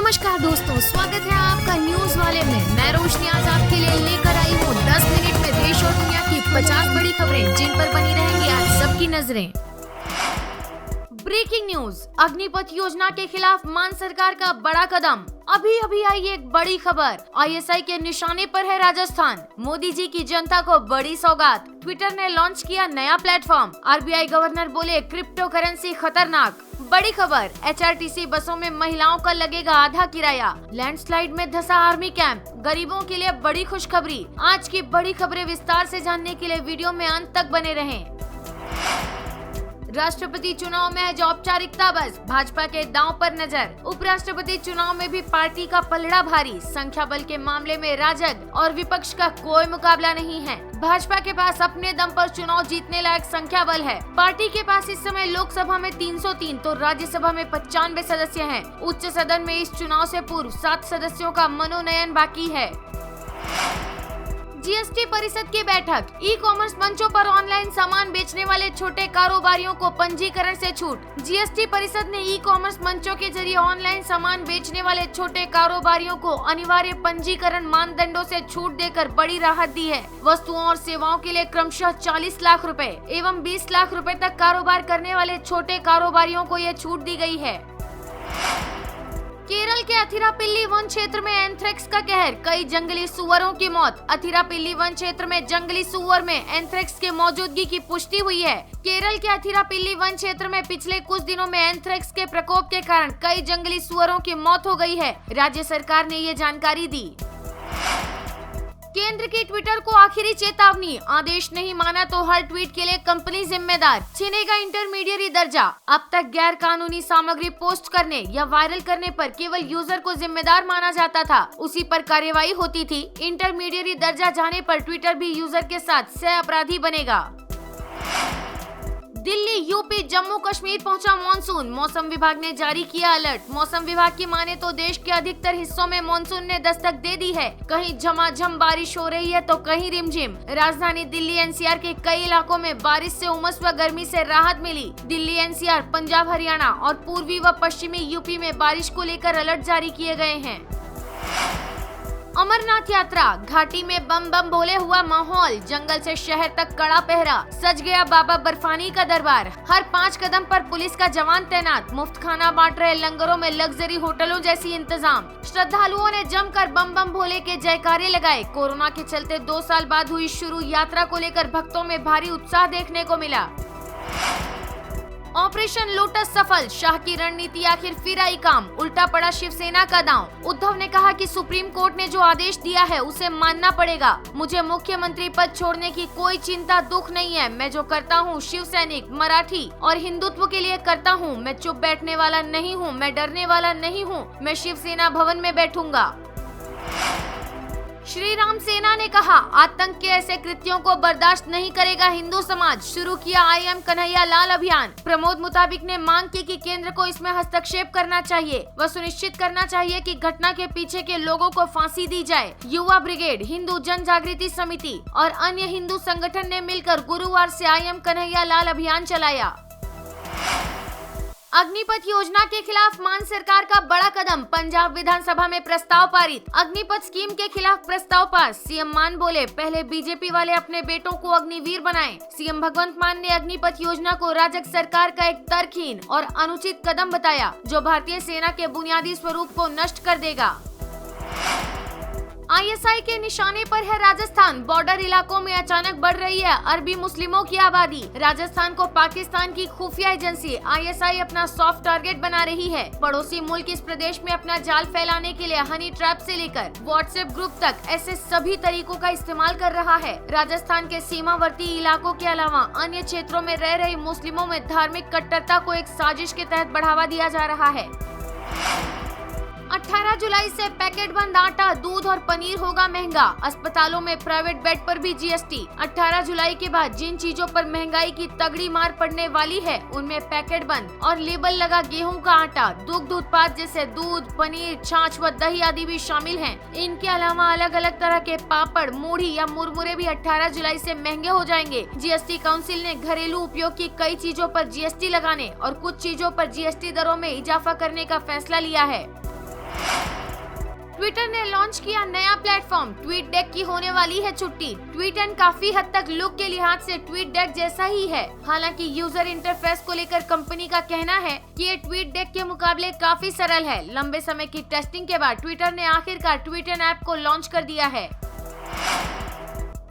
नमस्कार दोस्तों, स्वागत है आपका न्यूज वाले में। मैं रोशनी आज आपके लिए लेकर आई हूँ 10 मिनट में देश और दुनिया की 50 बड़ी खबरें जिन पर बनी रहेंगी आज सबकी नजरें। ब्रेकिंग न्यूज, अग्निपथ योजना के खिलाफ मान सरकार का बड़ा कदम। अभी आई एक बड़ी खबर, आईएसआई के निशाने पर है राजस्थान। मोदी जी की जनता को बड़ी सौगात। ट्विटर ने लॉन्च किया नया प्लेटफॉर्म। आरबीआई गवर्नर बोले क्रिप्टो करेंसी खतरनाक। बड़ी खबर, एचआरटीसी बसों में महिलाओं का लगेगा आधा किराया। लैंडस्लाइड में धंसा आर्मी कैंप, गरीबों के लिए बड़ी खुशखबरी। आज की बड़ी खबरें विस्तार से जानने के लिए वीडियो में अंत तक बने रहें। राष्ट्रपति चुनाव में है औपचारिकता बस, भाजपा के दांव पर नजर। उपराष्ट्रपति चुनाव में भी पार्टी का पलड़ा भारी। संख्या बल के मामले में राजद और विपक्ष का कोई मुकाबला नहीं है। भाजपा के पास अपने दम पर चुनाव जीतने लायक संख्या बल है। पार्टी के पास इस समय लोकसभा में 303 तो राज्यसभा में 95 सदस्य हैं। उच्च सदन में इस चुनाव से पूर्व 7 सदस्यों का मनोनयन बाकी है। जीएसटी परिषद की बैठक, ई कॉमर्स मंचों पर ऑनलाइन सामान बेचने वाले छोटे कारोबारियों को पंजीकरण से छूट। जीएसटी परिषद ने ई कॉमर्स मंचों के जरिए ऑनलाइन सामान बेचने वाले छोटे कारोबारियों को अनिवार्य पंजीकरण मानदंडों से छूट देकर बड़ी राहत दी है। वस्तुओं और सेवाओं के लिए क्रमशः 40 लाख रुपए एवं 20 लाख रुपए तक कारोबार करने वाले छोटे कारोबारियों को यह छूट दी गई है। केरल के अथिरापिल्ली वन क्षेत्र में एंथ्रेक्स का कहर, कई जंगली सुअरों की मौत। अथिरापिल्ली वन क्षेत्र में जंगली सुअर में एंथ्रेक्स के मौजूदगी की पुष्टि हुई है। केरल के अथिरापिल्ली वन क्षेत्र में पिछले कुछ दिनों में एंथ्रेक्स के प्रकोप के कारण कई जंगली सुअरों की मौत हो गई है। राज्य सरकार ने ये जानकारी दी। केंद्र की ट्विटर को आखिरी चेतावनी, आदेश नहीं माना तो हर ट्वीट के लिए कंपनी जिम्मेदार। छिनेगा इंटरमीडियरी दर्जा। अब तक गैर कानूनी सामग्री पोस्ट करने या वायरल करने पर केवल यूजर को जिम्मेदार माना जाता था, उसी पर कार्यवाही होती थी। इंटरमीडियरी दर्जा जाने पर ट्विटर भी यूजर के साथ सह अपराधी बनेगा। दिल्ली, यूपी, जम्मू कश्मीर पहुंचा मॉनसून। मौसम विभाग ने जारी किया अलर्ट। मौसम विभाग की माने तो देश के अधिकतर हिस्सों में मॉनसून ने दस्तक दे दी है। कहीं झमाझम बारिश हो रही है तो कहीं रिमझिम। राजधानी दिल्ली एनसीआर के कई इलाकों में बारिश से उमस व गर्मी से राहत मिली। दिल्ली एनसीआर, पंजाब, हरियाणा और पूर्वी व पश्चिमी यूपी में बारिश को लेकर अलर्ट जारी किए गए हैं। अमरनाथ यात्रा, घाटी में बम बम भोले हुआ माहौल। जंगल से शहर तक कड़ा पहरा, सज गया बाबा बर्फानी का दरबार। हर 5 कदम पर पुलिस का जवान तैनात। मुफ्त खाना बांट रहे लंगरों में लग्जरी होटलों जैसी इंतजाम। श्रद्धालुओं ने जमकर बम बम भोले के जयकारे लगाए। कोरोना के चलते 2 साल बाद हुई शुरू यात्रा को लेकर भक्तों में भारी उत्साह देखने को मिला। ऑपरेशन लोटस सफल, शाह की रणनीति आखिर फिर आई काम। उल्टा पड़ा शिवसेना का दांव। उद्धव ने कहा कि सुप्रीम कोर्ट ने जो आदेश दिया है उसे मानना पड़ेगा। मुझे मुख्यमंत्री पद छोड़ने की कोई चिंता दुख नहीं है। मैं जो करता हूँ शिव सैनिक, मराठी और हिंदुत्व के लिए करता हूँ। मैं चुप बैठने वाला नहीं हूँ, मैं डरने वाला नहीं हूँ। मैं शिवसेना भवन में बैठूंगा। श्री राम सेना ने कहा, आतंक के ऐसे कृत्यों को बर्दाश्त नहीं करेगा हिंदू समाज। शुरू किया आई एम कन्हैया लाल अभियान। प्रमोद मुताबिक ने मांग की कि केंद्र को इसमें हस्तक्षेप करना चाहिए व सुनिश्चित करना चाहिए कि घटना के पीछे के लोगों को फांसी दी जाए। युवा ब्रिगेड, हिंदू जन जागृति समिति और अन्य हिंदू संगठन ने मिलकर गुरुवार से आई एम कन्हैया लाल अभियान चलाया। अग्निपथ योजना के खिलाफ मान सरकार का बड़ा कदम, पंजाब विधानसभा में प्रस्ताव पारित। अग्निपथ स्कीम के खिलाफ प्रस्ताव पास। सीएम मान बोले पहले बीजेपी वाले अपने बेटों को अग्निवीर बनाएं। सीएम भगवंत मान ने अग्निपथ योजना को राजग सरकार का एक तर्कहीन और अनुचित कदम बताया, जो भारतीय सेना के बुनियादी स्वरूप को नष्ट कर देगा। आईएसआई के निशाने पर है राजस्थान। बॉर्डर इलाकों में अचानक बढ़ रही है अरबी मुस्लिमों की आबादी। राजस्थान को पाकिस्तान की खुफिया एजेंसी आईएसआई अपना सॉफ्ट टारगेट बना रही है। पड़ोसी मुल्क इस प्रदेश में अपना जाल फैलाने के लिए हनी ट्रैप से लेकर व्हाट्सएप ग्रुप तक ऐसे सभी तरीकों का इस्तेमाल कर रहा है। राजस्थान के सीमावर्ती इलाकों के अलावा अन्य क्षेत्रों में रह रहे मुस्लिमों में धार्मिक कट्टरता को एक साजिश के तहत बढ़ावा दिया जा रहा है। 18 जुलाई से पैकेट बंद आटा, दूध और पनीर होगा महंगा। अस्पतालों में प्राइवेट बेड पर भी जीएसटी। 18 जुलाई के बाद जिन चीजों पर महंगाई की तगड़ी मार पड़ने वाली है उनमें पैकेट बंद और लेबल लगा गेहूं का आटा, दुग्ध उत्पाद जैसे दूध, पनीर, छाछ व दही आदि भी शामिल हैं। इनके अलावा अलग अलग तरह के पापड़, मूढ़ी या मुरमुरे भी 18 जुलाई से महंगे हो जाएंगे। जीएसटी काउंसिल ने घरेलू उपयोग की कई चीजों पर जीएसटी लगाने और कुछ चीजों पर जीएसटी दरों में इजाफा करने का फैसला लिया है। ट्विटर ने लॉन्च किया नया प्लेटफॉर्म, ट्वीट डेक की होने वाली है छुट्टी। ट्वीट एंड काफी हद तक लुक के लिहाज से ट्वीट डेक जैसा ही है। हालांकि यूजर इंटरफेस को लेकर कंपनी का कहना है कि ये ट्वीट डेक के मुकाबले काफी सरल है। लंबे समय की टेस्टिंग के बाद ट्विटर ने आखिरकार ट्वीट एंड ऐप को लॉन्च कर दिया है।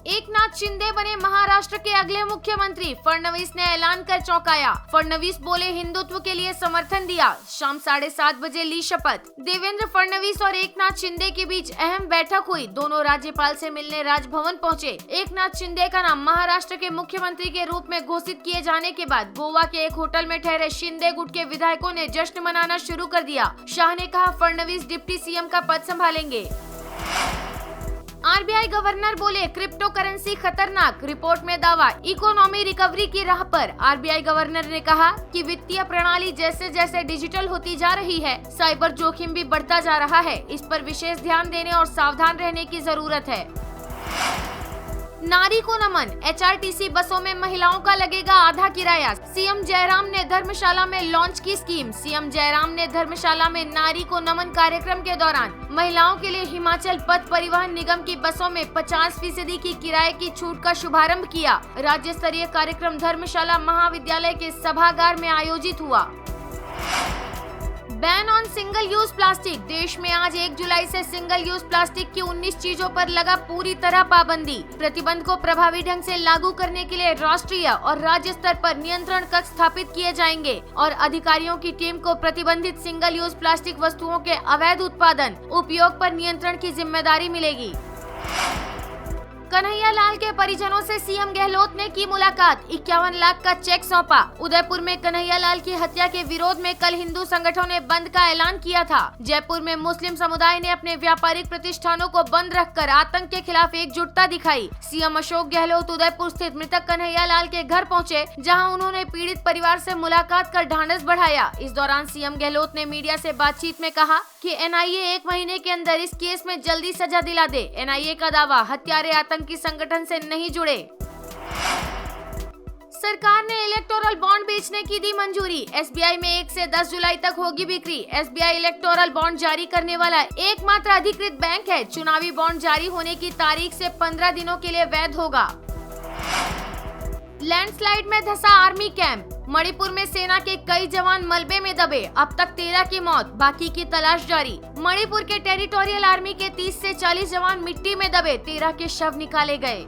एकनाथ शिंदे बने महाराष्ट्र के अगले मुख्यमंत्री, फडणवीस ने ऐलान कर चौंकाया। फडणवीस बोले हिंदुत्व के लिए समर्थन दिया। शाम 7:30 बजे ली शपथ। देवेंद्र फडणवीस और एकनाथ शिंदे के बीच अहम बैठक हुई। दोनों राज्यपाल से मिलने राजभवन पहुंचे। एकनाथ शिंदे का नाम महाराष्ट्र के मुख्यमंत्री के रूप में घोषित किए जाने के बाद गोवा के एक होटल में ठहरे शिंदे गुट के विधायकों ने जश्न मनाना शुरू कर दिया। शाह ने कहा फडणवीस डिप्टी सीएम का पद संभालेंगे। आरबीआई गवर्नर बोले क्रिप्टो करेंसी खतरनाक, रिपोर्ट में दावा। इकोनॉमी रिकवरी की राह पर। आरबीआई गवर्नर ने कहा कि वित्तीय प्रणाली जैसे जैसे डिजिटल होती जा रही है, साइबर जोखिम भी बढ़ता जा रहा है। इस पर विशेष ध्यान देने और सावधान रहने की जरूरत है। नारी को नमन, एचआरटीसी बसों में महिलाओं का लगेगा आधा किराया। सीएम जयराम ने धर्मशाला में लॉन्च की स्कीम। सीएम जयराम ने धर्मशाला में नारी को नमन कार्यक्रम के दौरान महिलाओं के लिए हिमाचल पथ परिवहन निगम की बसों में 50% की किराए की छूट का शुभारंभ किया। राज्य स्तरीय कार्यक्रम धर्मशाला महाविद्यालय के सभागार में आयोजित हुआ। Ban on single use plastic, देश में आज 1 जुलाई से सिंगल यूज प्लास्टिक की 19 चीजों पर लगा पूरी तरह पाबंदी। प्रतिबंध को प्रभावी ढंग से लागू करने के लिए राष्ट्रीय और राज्य स्तर पर नियंत्रण कक्ष स्थापित किए जाएंगे और अधिकारियों की टीम को प्रतिबंधित सिंगल यूज प्लास्टिक वस्तुओं के अवैध उत्पादन, उपयोग पर नियंत्रण की जिम्मेदारी मिलेगी। कन्हैया लाल के परिजनों से सीएम गहलोत ने की मुलाकात। 51 लाख का चेक सौंपा। उदयपुर में कन्हैया लाल की हत्या के विरोध में कल हिंदू संगठनों ने बंद का ऐलान किया था। जयपुर में मुस्लिम समुदाय ने अपने व्यापारिक प्रतिष्ठानों को बंद रखकर आतंक के खिलाफ एकजुटता दिखाई। सीएम अशोक गहलोत उदयपुर स्थित मृतक कन्हैया लाल के घर पहुँचे, जहाँ उन्होंने पीड़ित परिवार से मुलाकात कर ढांढस बढ़ाया। इस दौरान सीएम गहलोत ने मीडिया से बातचीत में कहा कि एनआईए 1 महीने के अंदर इस केस में जल्दी सजा दिला दे। एनआईए का दावा, हत्यारे आतंकी संगठन से नहीं जुड़े। सरकार ने इलेक्टोरल बॉन्ड बेचने की दी मंजूरी। एसबीआई में 1 से 10 जुलाई तक होगी बिक्री। एसबीआई इलेक्टोरल बॉन्ड जारी करने वाला एकमात्र अधिकृत बैंक है। चुनावी बॉन्ड जारी होने की तारीख से 15 दिनों के लिए वैध होगा। लैंडस्लाइड में धंसा आर्मी कैंप। मणिपुर में सेना के कई जवान मलबे में दबे। अब तक 13 की मौत, बाकी की तलाश जारी। मणिपुर के टेरिटोरियल आर्मी के 30 से 40 जवान मिट्टी में दबे, 13 के शव निकाले गए।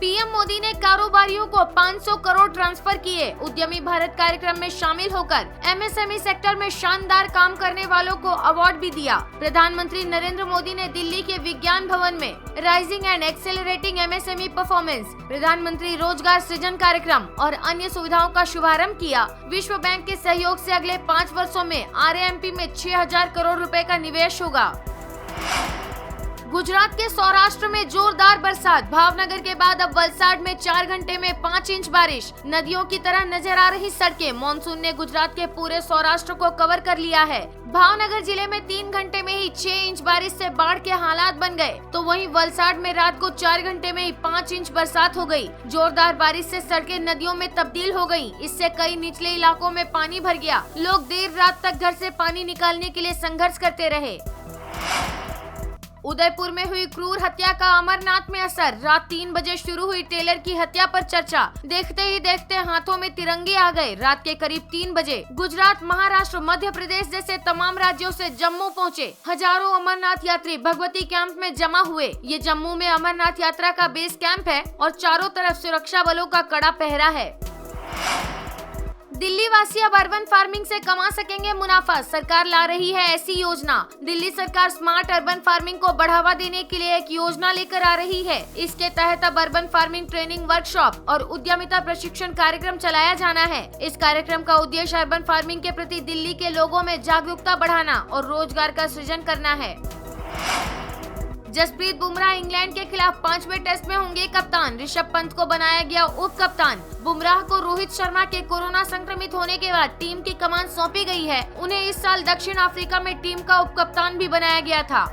पीएम मोदी ने कारोबारियों को 500 करोड़ ट्रांसफर किए। उद्यमी भारत कार्यक्रम में शामिल होकर एमएसएमई सेक्टर में शानदार काम करने वालों को अवार्ड भी दिया। प्रधानमंत्री नरेंद्र मोदी ने दिल्ली के विज्ञान भवन में rising and accelerating MSME performance, प्रधानमंत्री रोजगार सृजन कार्यक्रम और अन्य सुविधाओं का शुभारंभ किया। विश्व बैंक के सहयोग से अगले 5 वर्षों में आरएएमपी में 6000 करोड़ रुपए का निवेश होगा। गुजरात के सौराष्ट्र में जोरदार बरसात। भावनगर के बाद अब वलसाड में 4 घंटे में 5 इंच बारिश। नदियों की तरह नजर आ रही सड़कें। मानसून ने गुजरात के पूरे सौराष्ट्र को कवर कर लिया है। भावनगर जिले में 3 घंटे में ही 6 इंच बारिश से बाढ़ के हालात बन गए, तो वहीं वलसाड में रात को 4 घंटे में ही 5 इंच बरसात हो गई। जोरदार बारिश से सड़कें नदियों में तब्दील हो गयी। इससे कई निचले इलाकों में पानी भर गया। लोग देर रात तक घर से पानी निकालने के लिए संघर्ष करते रहे। उदयपुर में हुई क्रूर हत्या का अमरनाथ में असर। रात 3 बजे शुरू हुई टेलर की हत्या पर चर्चा। देखते ही देखते हाथों में तिरंगे आ गए। रात के करीब 3 बजे गुजरात, महाराष्ट्र, मध्य प्रदेश जैसे तमाम राज्यों से जम्मू पहुंचे हजारों अमरनाथ यात्री भगवती कैंप में जमा हुए। ये जम्मू में अमरनाथ यात्रा का बेस कैंप है और चारों तरफ सुरक्षा बलों का कड़ा पहरा है। दिल्ली वासी अब अर्बन फार्मिंग से कमा सकेंगे मुनाफा। सरकार ला रही है ऐसी योजना। दिल्ली सरकार स्मार्ट अर्बन फार्मिंग को बढ़ावा देने के लिए एक योजना लेकर आ रही है। इसके तहत अब अर्बन फार्मिंग ट्रेनिंग वर्कशॉप और उद्यमिता प्रशिक्षण कार्यक्रम चलाया जाना है। इस कार्यक्रम का उद्देश्य अर्बन फार्मिंग के प्रति दिल्ली के लोगों में जागरूकता बढ़ाना और रोजगार का सृजन करना है। जसप्रीत बुमराह इंग्लैंड के खिलाफ 5वें टेस्ट में होंगे कप्तान। ऋषभ पंत को बनाया गया उप कप्तान। बुमराह को रोहित शर्मा के कोरोना संक्रमित होने के बाद टीम की कमान सौंपी गई है। उन्हें इस साल दक्षिण अफ्रीका में टीम का उप कप्तान भी बनाया गया था।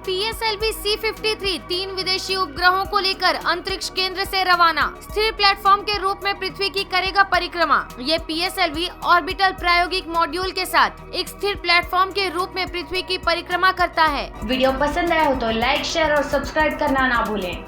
PSLV C-53 3 विदेशी उपग्रहों को लेकर अंतरिक्ष केंद्र से रवाना। स्थिर प्लेटफॉर्म के रूप में पृथ्वी की करेगा परिक्रमा। ये PSLV ऑर्बिटल प्रायोगिक मॉड्यूल के साथ एक स्थिर प्लेटफॉर्म के रूप में पृथ्वी की परिक्रमा करता है। वीडियो पसंद आया हो तो लाइक, शेयर और सब्सक्राइब करना ना भूलें।